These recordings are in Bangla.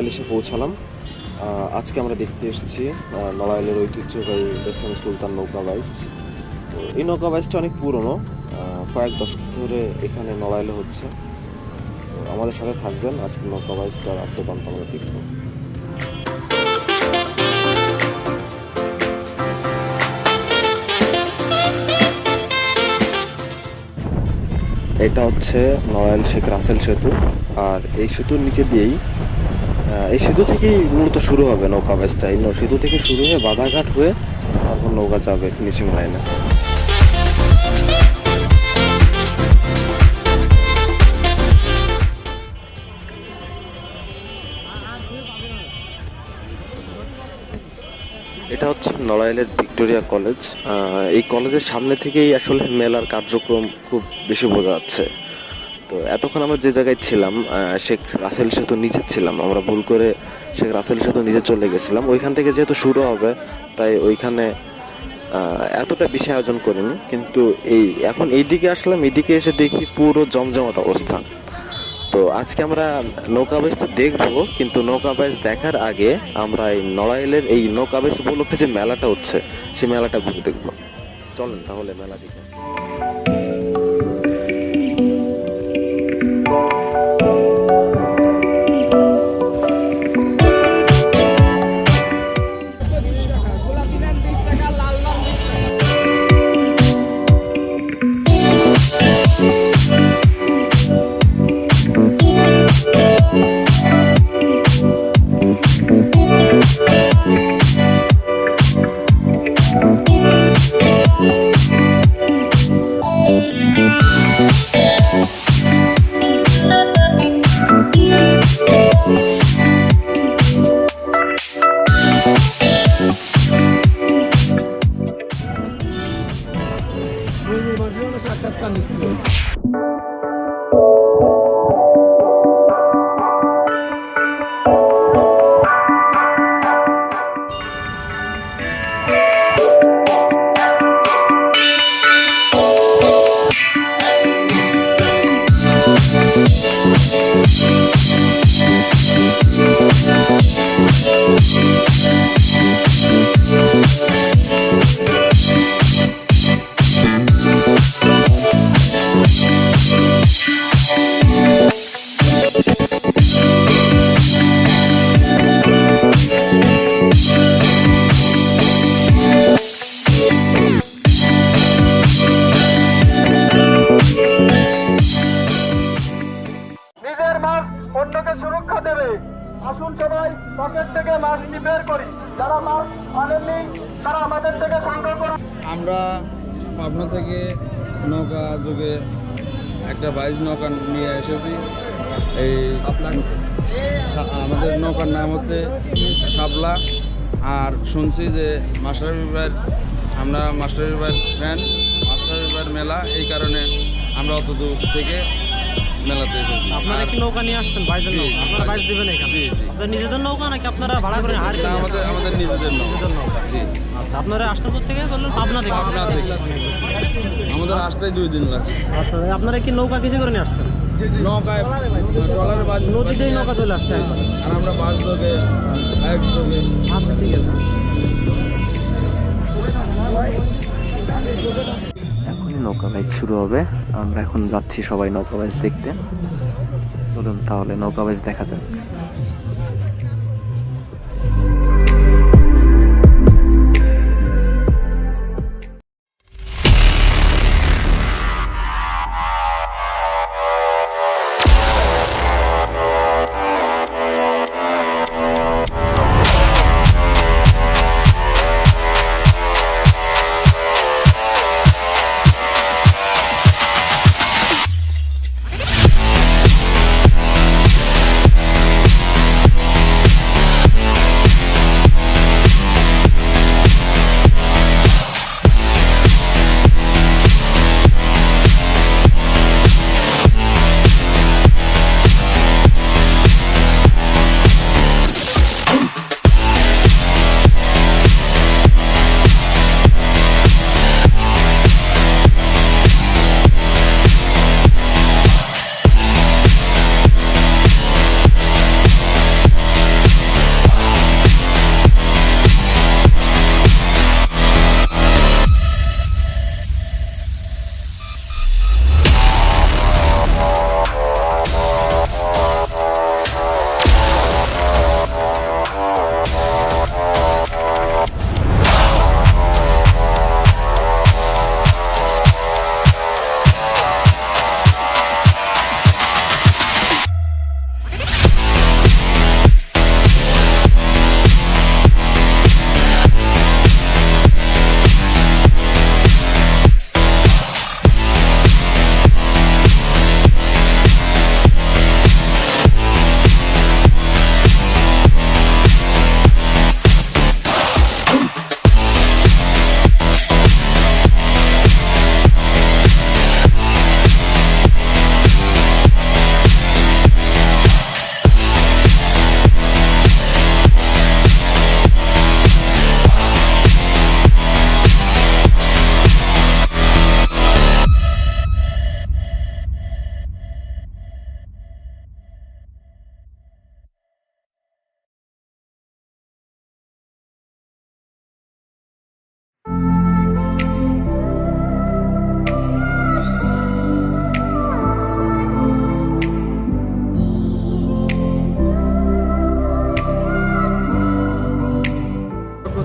নড়াইল এসে পৌঁছালাম। আজকে আমরা দেখতে এসেছি নড়াইলের ঐতিহ্যবাহী সুলতান নৌকা বাইচ। তো এই নৌকা বাইচটা অনেক পুরনো, কয়েক দশক ধরে এখানে নড়াইলে হচ্ছে। তো আমাদের সাথে থাকবেন, আজকে নৌকা বাইচটার আদ্যপান্ত আমরা দেখব। এটা হচ্ছে নড়াইল শেখ রাসেল সেতু, আর এই সেতুর নিচে দিয়েই এই সেতু থেকেই মূলত শুরু হবে নৌকা বাইচটা। এই সেতু থেকে শুরু হয়ে বাধাঘাট হয়ে তারপর নৌকা যাবে ফিনিশিং লাইনে। এটা হচ্ছে নড়াইলের ভিক্টোরিয়া কলেজ। এই কলেজের সামনে থেকেই আসলে মেলার কার্যক্রম খুব বেশি বোঝা যাচ্ছে। তো এতক্ষণ আমরা যে জায়গায় ছিলাম শেখ রাসেল সেতু নিচে ছিলাম, আমরা ভুল করে শেখ রাসেল সেতু নিচে চলে গেছিলাম। ওইখান থেকে যেহেতু শুরু হবে তাই ওইখানে এতটা বেশি আয়োজন করিনি, কিন্তু এখন এইদিকে আসলাম, এইদিকে এসে দেখি পুরো জমজমাট অবস্থা। তো আজকে আমরা নৌকা বাইচ তো দেখবো, কিন্তু নৌকা বাইচ দেখার আগে আমরা এই নড়াইলের এই নৌকা বাইচ উপলক্ষে যে মেলাটা হচ্ছে সেই মেলাটা ঘুরে দেখবো। চলেন তাহলে মেলা দেখে। আসুন সবাই পকেট থেকে মাস্ক বের করি, যারা মাস্ক আনেননি তারা আমাদের থেকে সংগ্রহ করুন। আমরা পাবনা থেকে নৌকা যুগে একটা বাইচ নৌকা নিয়ে এসেছি। এই আমাদের নৌকার নাম হচ্ছে শাপলা। আর শুনছি যে আমরা মাস্টার ফ্যান, মাস্টার মেলা, এই কারণে আমরা অত দূর থেকে মেলাতে এসেছি। আপনারা কি নৌকা নিয়ে আসছেন বাইচের নৌকা? আপনারা বাইচ দিবেন এখানে? জি জি। আপনাদের নিজেদের নৌকা নাকি আপনারা ভাড়া করে হার? আমাদের নিজেদের নৌকা। জি। আচ্ছা, আপনারা আসছেন কোথা থেকে বললেন? পাবনা থেকে? পাবনা থেকে। আমাদের আসতেই 2 দিন লাগছে। আচ্ছা, আপনারা কি নৌকা কিসে করে নিয়ে আসছেন? নৌকায় ট্রলারে বাস, নদীতেই নৌকা চলে আসছে। আর আমরা বাস যোগে বাইক যোগে। আচ্ছা, ঠিক আছে। এখনই নৌকা বাইচ শুরু হবে, আমরা এখন যাচ্ছি সবাই নৌকা বাইচ দেখতে। চলুন তাহলে নৌকা বাইচ দেখা যাক।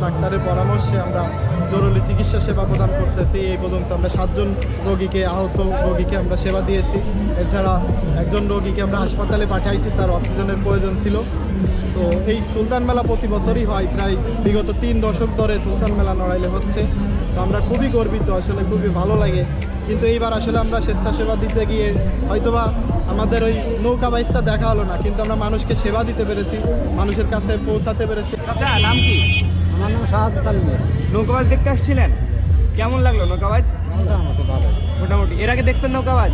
ডাক্তারের পরামর্শে আমরা জরুরি চিকিৎসা সেবা প্রদান করতেছি। এই পর্যন্ত আমরা 7 জন রোগীকে, আহত রোগীকে আমরা সেবা দিয়েছি। এছাড়া একজন রোগীকে আমরা হাসপাতালে পাঠাইছি, তার অক্সিজেনের প্রয়োজন ছিল। তো এই সুলতান মেলা প্রতি বছরই হয়, প্রায় বিগত 3 দশক ধরে সুলতান মেলা নড়াইলে হচ্ছে। তো আমরা খুবই গর্বিত, আসলে খুবই ভালো লাগে। কিন্তু এইবার আসলে আমরা স্বেচ্ছাসেবা দিতে গিয়ে হয়তোবা আমাদের ওই নৌকা বাইচটা দেখা হলো না, কিন্তু আমরা মানুষকে সেবা দিতে পেরেছি, মানুষের কাছে পৌঁছাতে পেরেছি। আচ্ছা, নাম কি? আমার নাম শাহাদ তামিম। নৌকাবাজ দেখতে আসছিলেন, কেমন লাগলো নৌকাবাজ? মোটামুটি ভালো। মোটামুটি। এর আগে দেখছেন নৌকাবাজ?